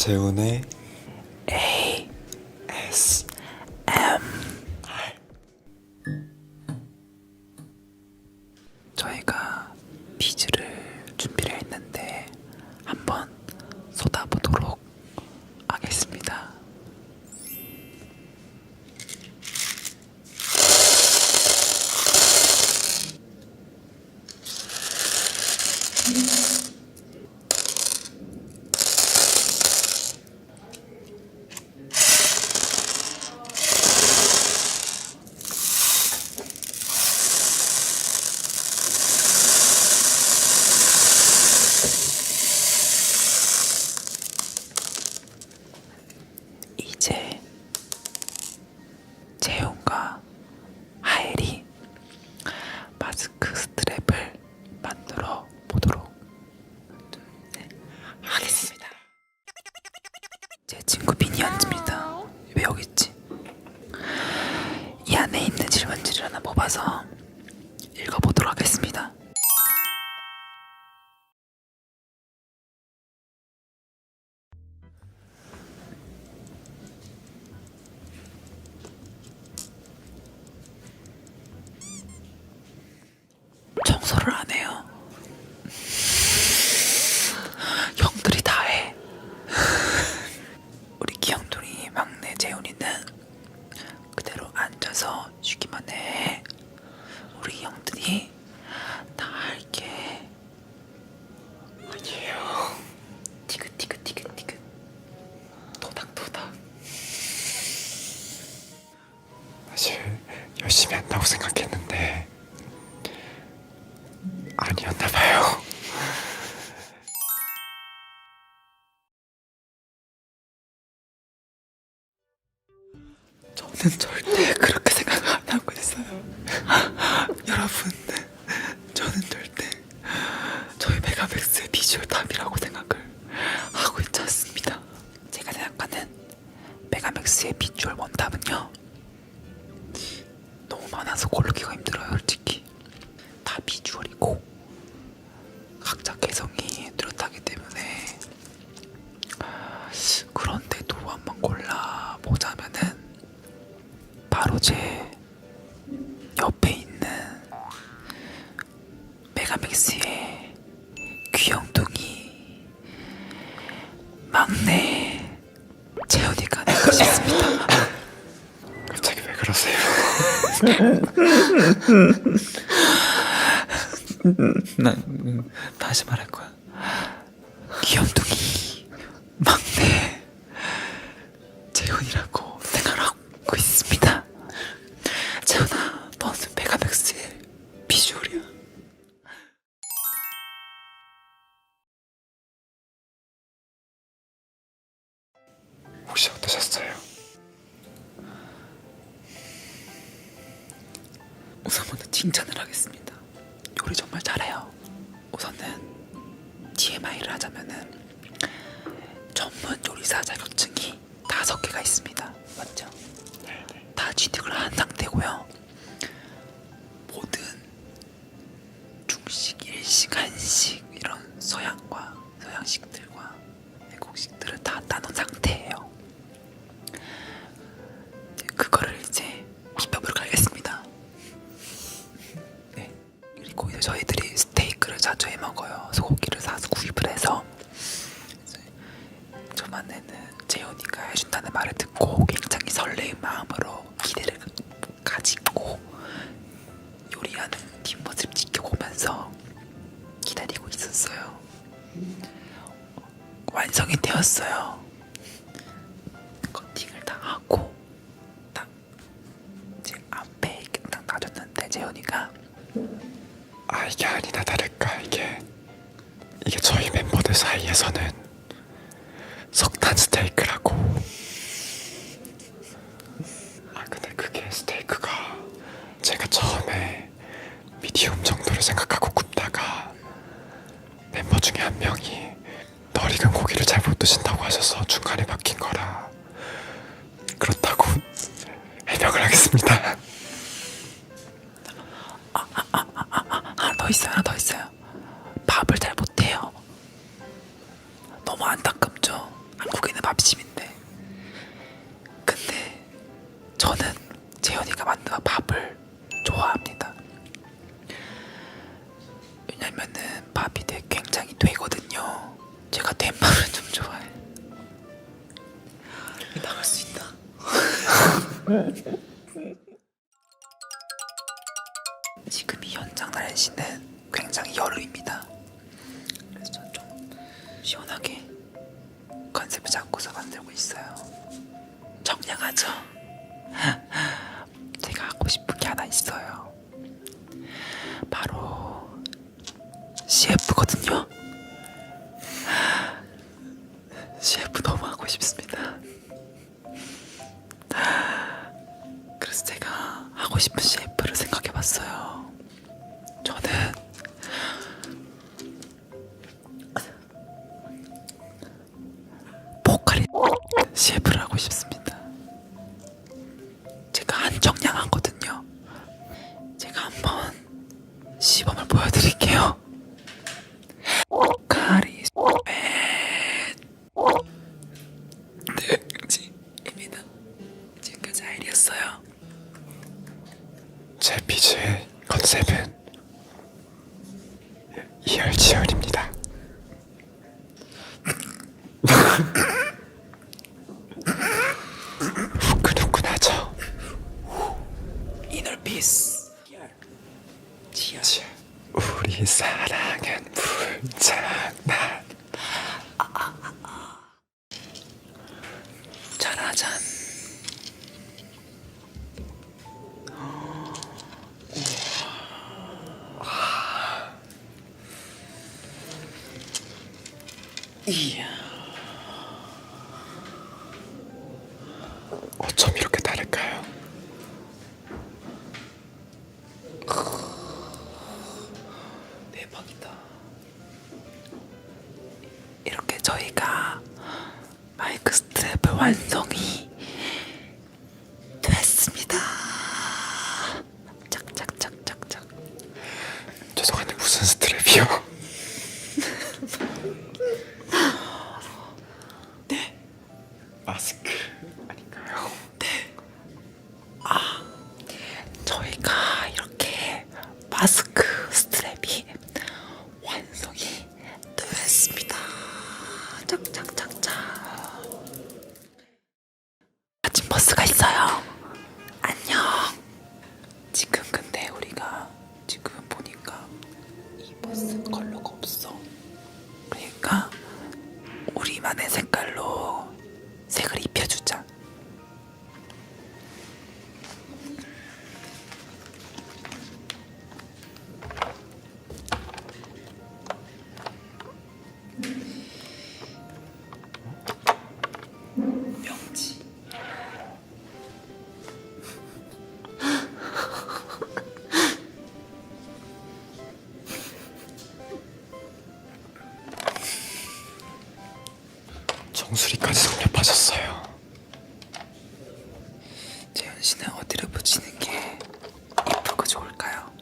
재훈의 ASMR. 저희가 비즈를 준비를 했는데 한번 쏟아보도록 하겠습니다. 이제 재훈과 하엘이 마스크 스트랩을 만들어 보도록 하겠습니다. 제 친구 미니언즈입니다. 왜 여기 있지? 이 안에 있는 질문지를 하나 뽑아서 읽어보도록 하겠습니다. 청소를 안 해요. 형들이 다 해. 우리 귀염둥이 막내 재훈이는 그대로 앉아서 쉬기만 해. 우리 형들이 다 할게. 아니에요. 티긋티긋 토닥토닥. 사실 열심히 한다고 생각했는데 아니었나봐요. 저는 절대 그렇게 생각 안 하고 있어요. 여러분, 저는 절대 저희 메가맥스의 비주얼 탑이라고 생각을 하고 있지 않습니다. 제가 생각하는 메가맥스의 비주얼 원탑은요, 너무 많아서 고르기가 힘들어요. 솔직히 다 비주얼이고 각자 개성이 뚜렷하기 때문에. 그런데도 한번 골라보자면은 바로 제 옆에 있는 메가맥스의 귀염둥이 막내 재훈이가 되고 싶습니다. 갑자기 왜 그러세요? 난 다시 말할 거야. 귀염둥이 막내 재훈이라고 생각하고 있습니다. 재훈아, 너는 메가맥스의 비주얼이야. 혹시 어떠셨어요? 우선 먼저 칭찬을 하겠습니다. 요리 정말 잘해요. 우선은 TMI를 하자면은 전문 요리사 자격증이 5개가 있습니다. 맞죠? 네네. 다 취득을 한 상태고요. 모든 중식, 일식, 한식 이런 서양식들과 외국식들을 다 따놓은 상태예요. 그거를 이제 비법으로 가겠습니다. 네. 그리고 이제 저희들이 스테이크를 자주 해 먹어요. 소고기를 사서 구입을 해서. 저번에는 재훈이가 해준다는 말을 듣고 굉장히 설레는 마음으로 기대를 가지고 요리하는 뒷모습을 지켜보면서 기다리고 있었어요. 완성이 되었어요. 커팅을 다 하고 딱 제 앞에 이렇게 딱 놔줬는데 재훈이가 이게 아니나 다를까 이게 저희 멤버들 사이에서는 석탄 스테이크라고. 근데 그게 스테이크가 제가 처음에 미디움 정도를 생각하고 굽다가 멤버 중에 한 명이 덜 익은 고기를 잘 못 드신다고 하셔서 중간에 바뀐 거라. 그렇다고 해명을 하겠습니다. 하나 더 있어요. 밥을 잘 못해요. 너무 안타깝죠. 한국인은 밥심인데, 근데 저는 재현이가 만든 밥을 좋아합니다. 왜냐면은 밥이 되게 굉장히 되거든요. 제가 된 밥을 좀 좋아해요. 나갈 수 있나? 지금 이 현장 날씨는 굉장히 여름입니다. 그래서 저는 좀 시원하게 컨셉을 잡고서 만들고 있어요. 청량하죠? 제가 하고 싶은 게 하나 있어요. 바로 CF거든요. CF 너무 하고 싶습니다. 그래서 제가 하고 싶은 CF를 생각해봤어요. 저는 포카리 CF를 하고 싶습니다. 제가 한청량하거든요. 제가 한번 시범을 보여드릴게요. 포카리 입니다. 지금까지 아이리였어요. 제 비즈의 컨셉은 이열치열입니다. 후끈후끈하죠. 이널피스 지하. 우리 사랑은 불장난. 짜라잔. 이야. 어쩜 이렇게 다를까요? 대박이다. 이렇게 저희가 마이크 스트랩을 완성이 됐습니다. 짝짝짝짝짝. 죄송한데 무슨 스트랩이요? 네. 마스크 아닌가요? 저희가 이렇게 마스크 스트랩이 완성이 됐습니다. 짝짝짝짝. 아침 버스가 있어요. 안녕. 지금 근데 우리가 지금 보니까 이 버스 컬러가 없어. 그러니까 우리만의 색깔로 색을 입혀주자. 명지. 정수리까지 섭렵하셨어요. 재현 씨는 어디를 붙이는 게 이쁘고 좋을까요?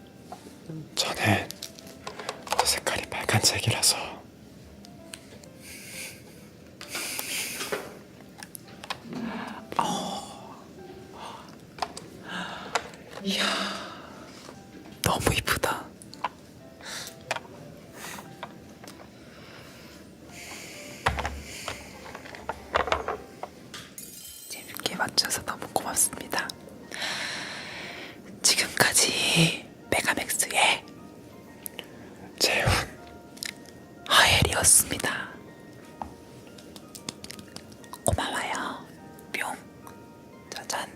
저는 저 색깔이 빨간색이라서 이야, 너무 이쁘다. 재밌게 맞춰서 너무 고맙습니다. 지금까지 메가맥스의 재훈 하엘이었습니다. 고마워요. 뿅. 짜잔.